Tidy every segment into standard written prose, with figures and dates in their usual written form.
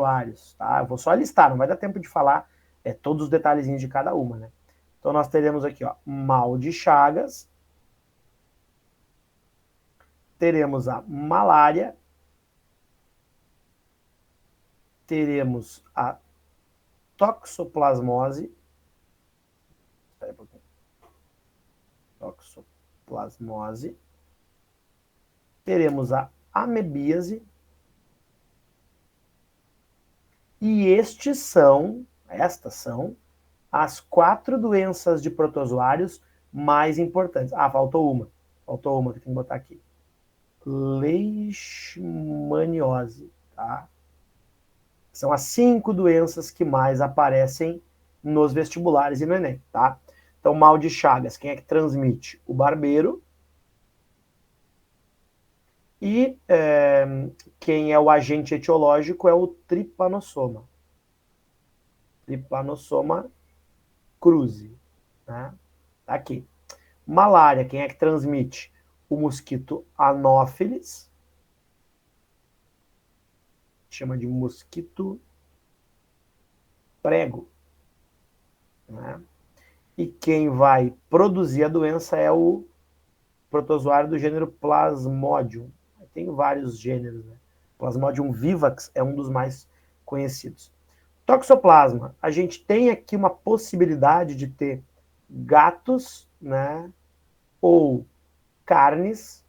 usuários, tá? Eu vou só listar, não vai dar tempo de falar todos os detalhezinhos de cada uma, né? Então nós teremos aqui, ó, mal de Chagas, teremos a malária, teremos a toxoplasmose, espera um pouquinho, toxoplasmose, teremos a amebíase, e estas são as 4 doenças de protozoários mais importantes. Ah, faltou uma que tem que botar aqui. Leishmaniose, tá? São as 5 doenças que mais aparecem nos vestibulares e no Enem, tá? Então, mal de Chagas, quem é que transmite? O barbeiro. E quem é o agente etiológico é o Trypanosoma. Trypanosoma cruzi, né? Tá aqui. Malária, quem é que transmite? O mosquito Anopheles. Chama de mosquito prego, né? E quem vai produzir a doença é o protozoário do gênero Plasmodium. Tem vários gêneros, né? Plasmodium vivax é um dos mais conhecidos. Toxoplasma, a gente tem aqui uma possibilidade de ter gatos, né? Ou carnes.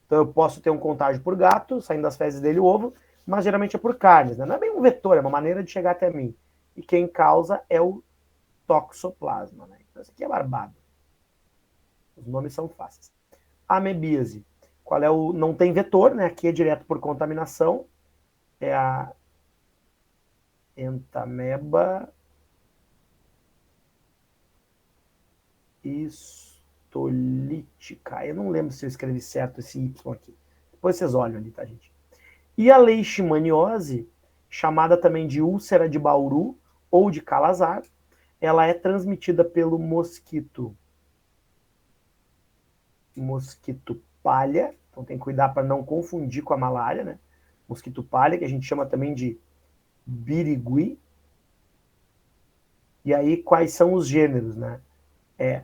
Então eu posso ter um contágio por gato, saindo das fezes dele o ovo, mas geralmente é por carnes, né? Não é bem um vetor, é uma maneira de chegar até mim. E quem causa é o toxoplasma, né? Então isso aqui é barbado. Os nomes são fáceis. Amebíase, qual é o... Não tem vetor, né? Aqui é direto por contaminação. É a Entameba histolítica. Eu não lembro se eu escrevi certo esse Y aqui. Depois vocês olham ali, tá, gente? E a leishmaniose, chamada também de úlcera de Bauru ou de Calazar, ela é transmitida pelo mosquito palha. Então tem que cuidar para não confundir com a malária, né? Mosquito palha, que a gente chama também de birigui. E aí, quais são os gêneros, né? É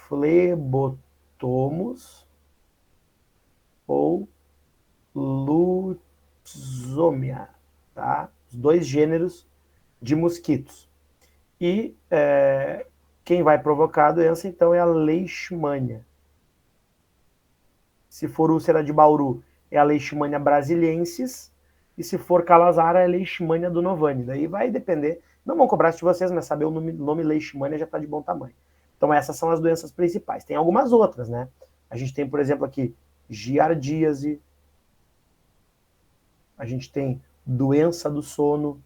Flebotomus ou Lutzomia, tá? Os 2 gêneros de mosquitos. E quem vai provocar a doença, então, é a leishmania. Se for úlcera de Bauru, é a leishmania brasiliensis. E se for Calazar, é a leishmania do Novani. Daí vai depender. Não vão cobrar isso de vocês, mas saber o nome leishmania já está de bom tamanho. Então essas são as doenças principais. Tem algumas outras, né? A gente tem, por exemplo, aqui giardíase. A gente tem doença do sono,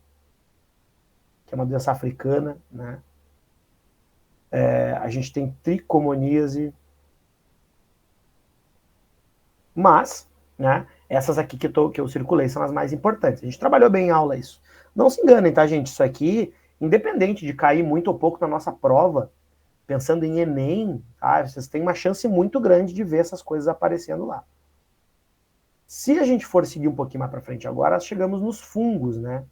que é uma doença africana, né? A gente tem tricomoníase. Mas, né, essas aqui que eu circulei são as mais importantes. A gente trabalhou bem em aula isso. Não se enganem, tá, gente? Isso aqui, independente de cair muito ou pouco na nossa prova, pensando em Enem, tá, vocês têm uma chance muito grande de ver essas coisas aparecendo lá. Se a gente for seguir um pouquinho mais para frente agora, chegamos nos fungos, né?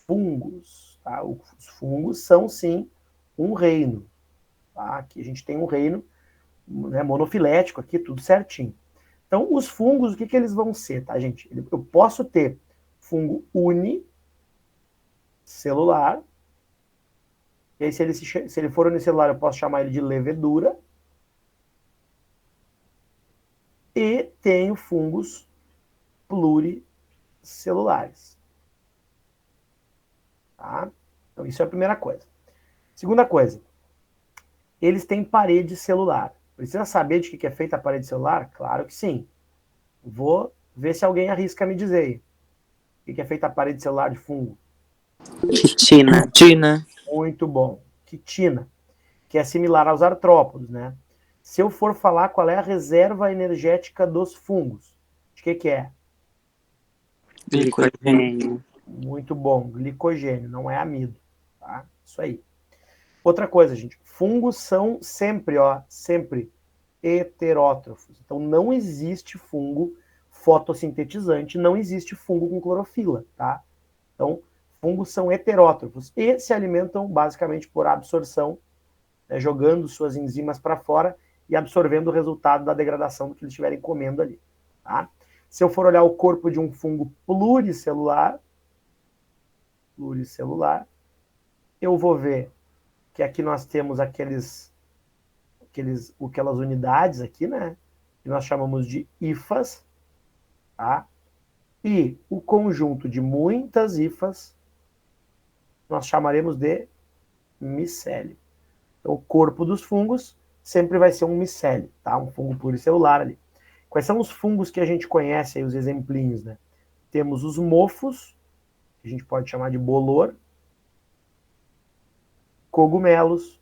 Fungos, tá? Os fungos são, sim, um reino. Tá? Aqui a gente tem um reino, né, monofilético aqui, tudo certinho. Então, os fungos, o que eles vão ser, tá, gente? Eu posso ter fungo unicelular, e aí se ele for unicelular, eu posso chamar ele de levedura, e tenho fungos pluricelulares. Tá? Então, isso é a primeira coisa. Segunda coisa, eles têm parede celular. Precisa saber de que é feita a parede celular? Claro que sim. Vou ver se alguém arrisca me dizer aí. O que é feita a parede celular de fungo? Quitina. Muito bom. Quitina, que é similar aos artrópodos, né? Se eu for falar qual é a reserva energética dos fungos, de que é? Glicogênio. Muito bom, glicogênio, não é amido, tá? Isso aí. Outra coisa, gente, fungos são sempre heterótrofos. Então não existe fungo fotossintetizante, não existe fungo com clorofila, tá? Então, fungos são heterótrofos e se alimentam basicamente por absorção, né, jogando suas enzimas para fora e absorvendo o resultado da degradação do que eles estiverem comendo ali, tá? Se eu for olhar o corpo de um fungo pluricelular, eu vou ver que aqui nós temos aquelas unidades aqui, né? Que nós chamamos de hifas, tá? E o conjunto de muitas hifas nós chamaremos de micélio. Então, o corpo dos fungos sempre vai ser um micélio, tá? Um fungo pluricelular ali. Quais são os fungos que a gente conhece aí, os exemplinhos, né? Temos os mofos, que a gente pode chamar de bolor, cogumelos,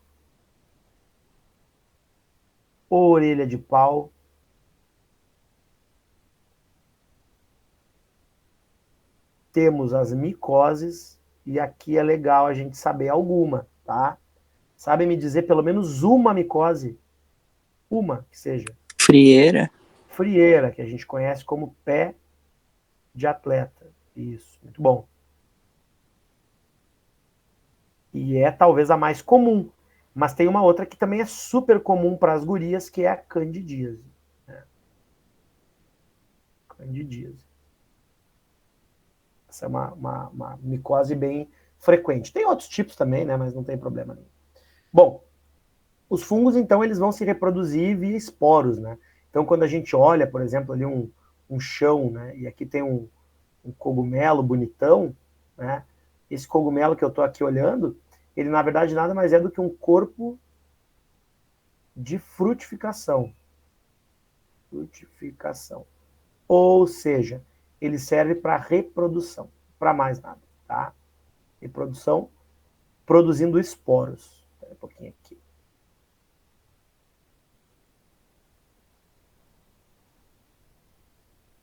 orelha de pau, temos as micoses, e aqui é legal a gente saber alguma, tá? Sabe me dizer pelo menos uma micose? Uma que seja. Frieira. Frieira, que a gente conhece como pé de atleta. Isso, muito bom. E é talvez a mais comum. Mas tem uma outra que também é super comum para as gurias, que é a candidíase. Né? Candidíase. Essa é uma micose bem frequente. Tem outros tipos também, né? Mas não tem problema nenhum. Bom, os fungos, então, eles vão se reproduzir via esporos, né? Então, quando a gente olha, por exemplo, ali um chão, né? E aqui tem um cogumelo bonitão, né? Esse cogumelo que eu estou aqui olhando, ele, na verdade, nada mais é do que um corpo de frutificação. Frutificação. Ou seja, ele serve para reprodução, para mais nada, tá? Reprodução, produzindo esporos. Espera um pouquinho aqui.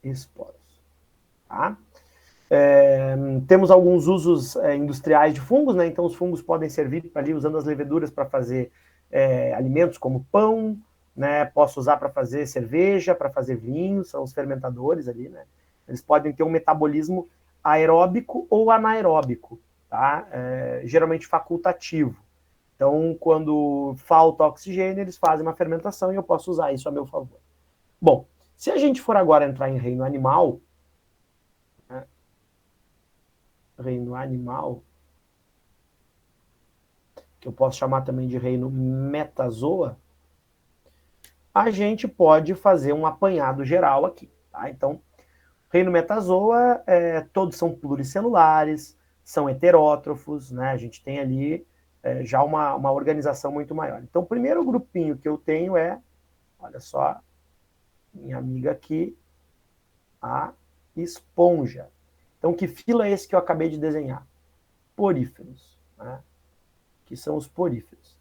Esporos, tá? Temos alguns usos industriais de fungos, né? Então os fungos podem servir ali usando as leveduras para fazer alimentos como pão, né? Posso usar para fazer cerveja, para fazer vinho, são os fermentadores ali, né? Eles podem ter um metabolismo aeróbico ou anaeróbico, tá? Geralmente facultativo. Então, quando falta oxigênio, eles fazem uma fermentação e eu posso usar isso a meu favor. Bom, se a gente for agora entrar em reino animal, que eu posso chamar também de reino metazoa, a gente pode fazer um apanhado geral aqui, tá? Então, reino metazoa, todos são pluricelulares, são heterótrofos, né? A gente tem ali já uma organização muito maior. Então, o primeiro grupinho que eu tenho olha só, minha amiga aqui, a esponja. Então, que fila é esse que eu acabei de desenhar? Poríferos, né? Que são os poríferos.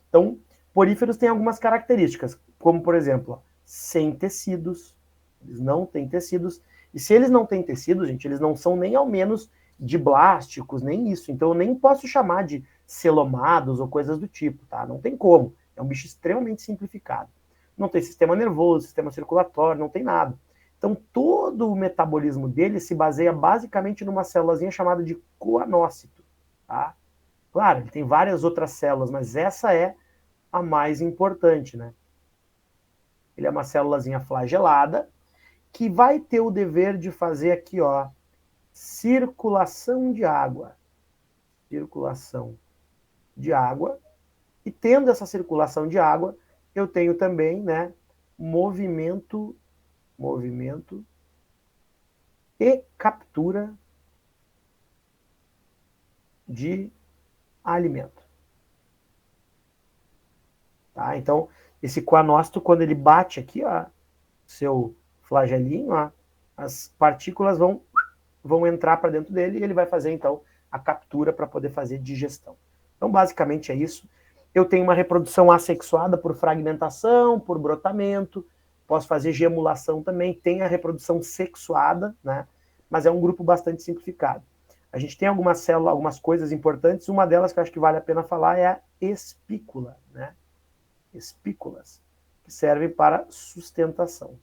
Então, poríferos têm algumas características, como, por exemplo, sem tecidos, eles não têm tecidos, e se eles não têm tecidos, gente, eles não são nem ao menos de blásticos, nem isso, então eu nem posso chamar de celomados ou coisas do tipo, tá? Não tem como, é um bicho extremamente simplificado. Não tem sistema nervoso, sistema circulatório, não tem nada. Então, todo o metabolismo dele se baseia basicamente numa célulazinha chamada de coanócito, tá? Claro, ele tem várias outras células, mas essa é a mais importante, né? Ele é uma célulazinha flagelada que vai ter o dever de fazer aqui, ó, circulação de água. Circulação de água. E tendo essa circulação de água, eu tenho também, né, movimento e captura de alimento. Tá? Então, esse coanócito, quando ele bate aqui, ó, seu flagelinho, ó, as partículas vão entrar para dentro dele e ele vai fazer, então, a captura para poder fazer digestão. Então, basicamente é isso. Eu tenho uma reprodução assexuada por fragmentação, por brotamento, posso fazer gemulação também, tem a reprodução sexuada, né? Mas é um grupo bastante simplificado. A gente tem algumas células, algumas coisas importantes, uma delas que eu acho que vale a pena falar é a espícula, né? Espículas, que servem para sustentação.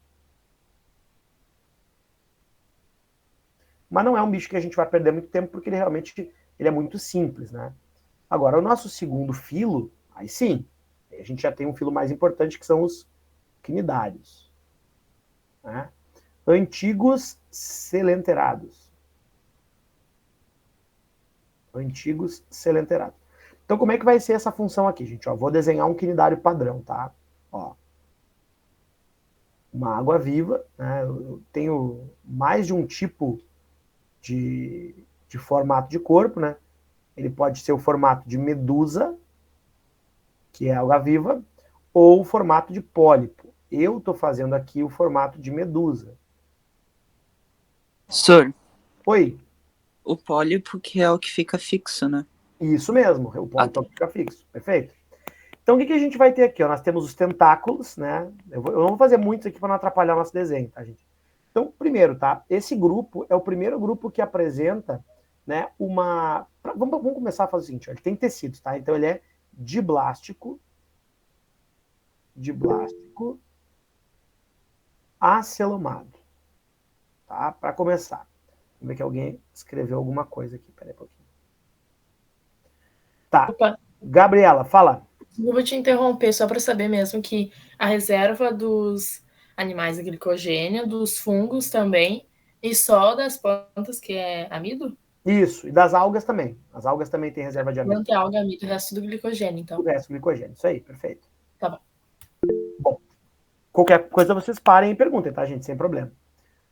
mas não é um bicho que a gente vai perder muito tempo, porque ele realmente ele é muito simples, né? Agora, o nosso segundo filo, aí sim, a gente já tem um filo mais importante, que são os cnidários. Né? Antigos selenterados. Antigos selenterados. Então, como é que vai ser essa função aqui, gente? Ó, vou desenhar um quinidário padrão, tá? Ó, uma água viva, né? Eu tenho mais de um tipo de formato de corpo, né? Ele pode ser o formato de medusa, que é água viva, ou o formato de pólipo. Eu estou fazendo aqui o formato de medusa. Sor, Oi, o pólipo que é o que fica fixo, né? isso mesmo, o Ah, pólipo tá. fica fixo, perfeito. Então, o que a gente vai ter aqui? Ó? Nós temos os tentáculos, né? Eu não vou fazer muito aqui para não atrapalhar o nosso desenho, tá, gente? Então, primeiro, tá? Esse grupo é o primeiro grupo que apresenta, né, uma... Vamos começar a fazer o seguinte, ó. Ele tem tecidos, tá? Então, ele é diblástico, acelomado, tá? Para começar. Vamos ver que alguém escreveu alguma coisa aqui, peraí um pouquinho. Tá, Opa, Gabriela, fala. eu vou te interromper só para saber mesmo que a reserva dos animais é glicogênio, dos fungos também, e só das plantas, que é amido? Isso, e das algas também. As algas também têm reserva de amido. Planta, alga, amido, o resto do glicogênio, O então. resto, glicogênio. Isso aí, perfeito. Tá bom. Bom, qualquer coisa vocês parem e perguntem, tá, gente? Sem problema.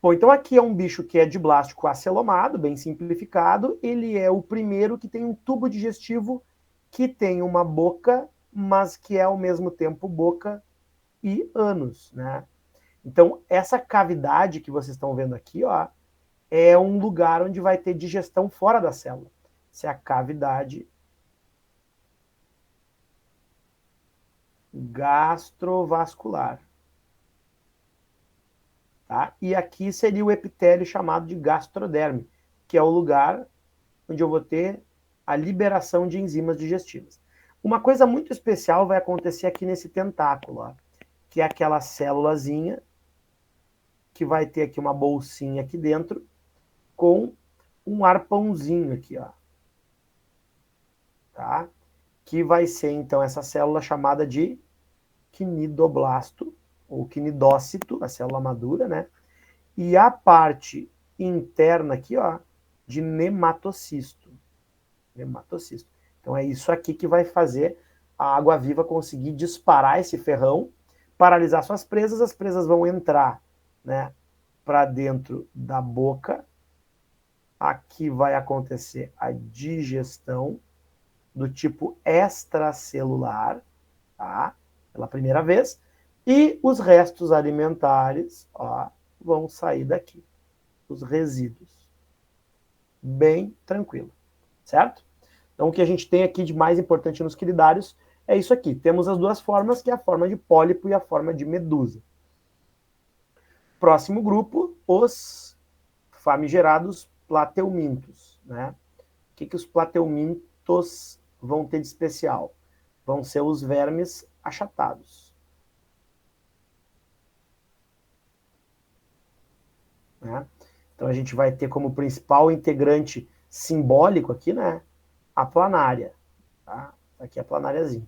Bom, então aqui é um bicho que é de blástico acelomado, bem simplificado. Ele é o primeiro que tem um tubo digestivo que tem uma boca, mas que é ao mesmo tempo boca e ânus, né? Então, essa cavidade que vocês estão vendo aqui, ó, é um lugar onde vai ter digestão fora da célula. Essa é a cavidade gastrovascular. Tá? E aqui seria o epitélio chamado de gastroderme, que é o lugar onde eu vou ter a liberação de enzimas digestivas. Uma coisa muito especial vai acontecer aqui nesse tentáculo, ó, que é aquela célulazinha que vai ter aqui uma bolsinha aqui dentro com um arpãozinho aqui, ó. Tá? Que vai ser então essa célula chamada de quinidoblasto ou quinidócito, a célula madura, né? E a parte interna aqui, ó, de nematocisto. Nematocisto. Então é isso aqui que vai fazer a água-viva conseguir disparar esse ferrão, paralisar suas presas, as presas vão entrar, né, para dentro da boca. Aqui vai acontecer a digestão do tipo extracelular, tá? Pela primeira vez, e os restos alimentares, ó, vão sair daqui, os resíduos. Bem tranquilo, certo? Então, o que a gente tem aqui de mais importante nos quinidários é isso aqui. Temos as duas formas, que é a forma de pólipo e a forma de medusa. Próximo grupo, os famigerados plateumintos, né? O que os plateumintos vão ter de especial? Vão ser os vermes achatados. Né? Então a gente vai ter como principal integrante simbólico aqui, né, a planária. Tá? Aqui é a planáriazinha.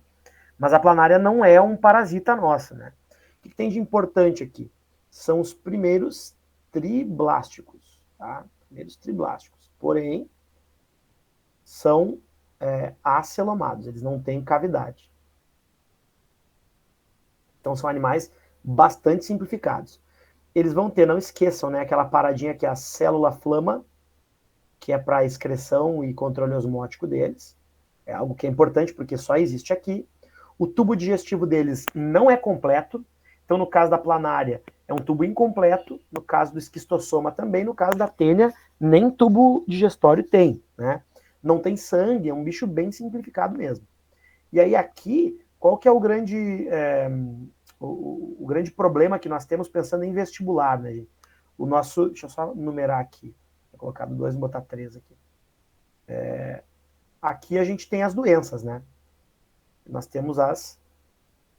Mas a planária não é um parasita nosso, né? O que tem de importante aqui? São os primeiros triblásticos, tá? Primeiros triblásticos. Porém, são acelomados, eles não têm cavidade. Então são animais bastante simplificados. Eles vão ter, não esqueçam, né, aquela paradinha que é a célula flama, que é para excreção e controle osmótico deles. É algo que é importante porque só existe aqui. O tubo digestivo deles não é completo. Então, no caso da planária, é um tubo incompleto. No caso do esquistossoma também. No caso da tênia, nem tubo digestório tem, né? Não tem sangue, é um bicho bem simplificado mesmo. E aí aqui, qual que é o grande, o grande problema que nós temos pensando em vestibular, né, gente? O nosso, deixa eu só numerar aqui. Vou colocar 2 e botar 3 aqui. Aqui a gente tem as doenças, né? Nós temos as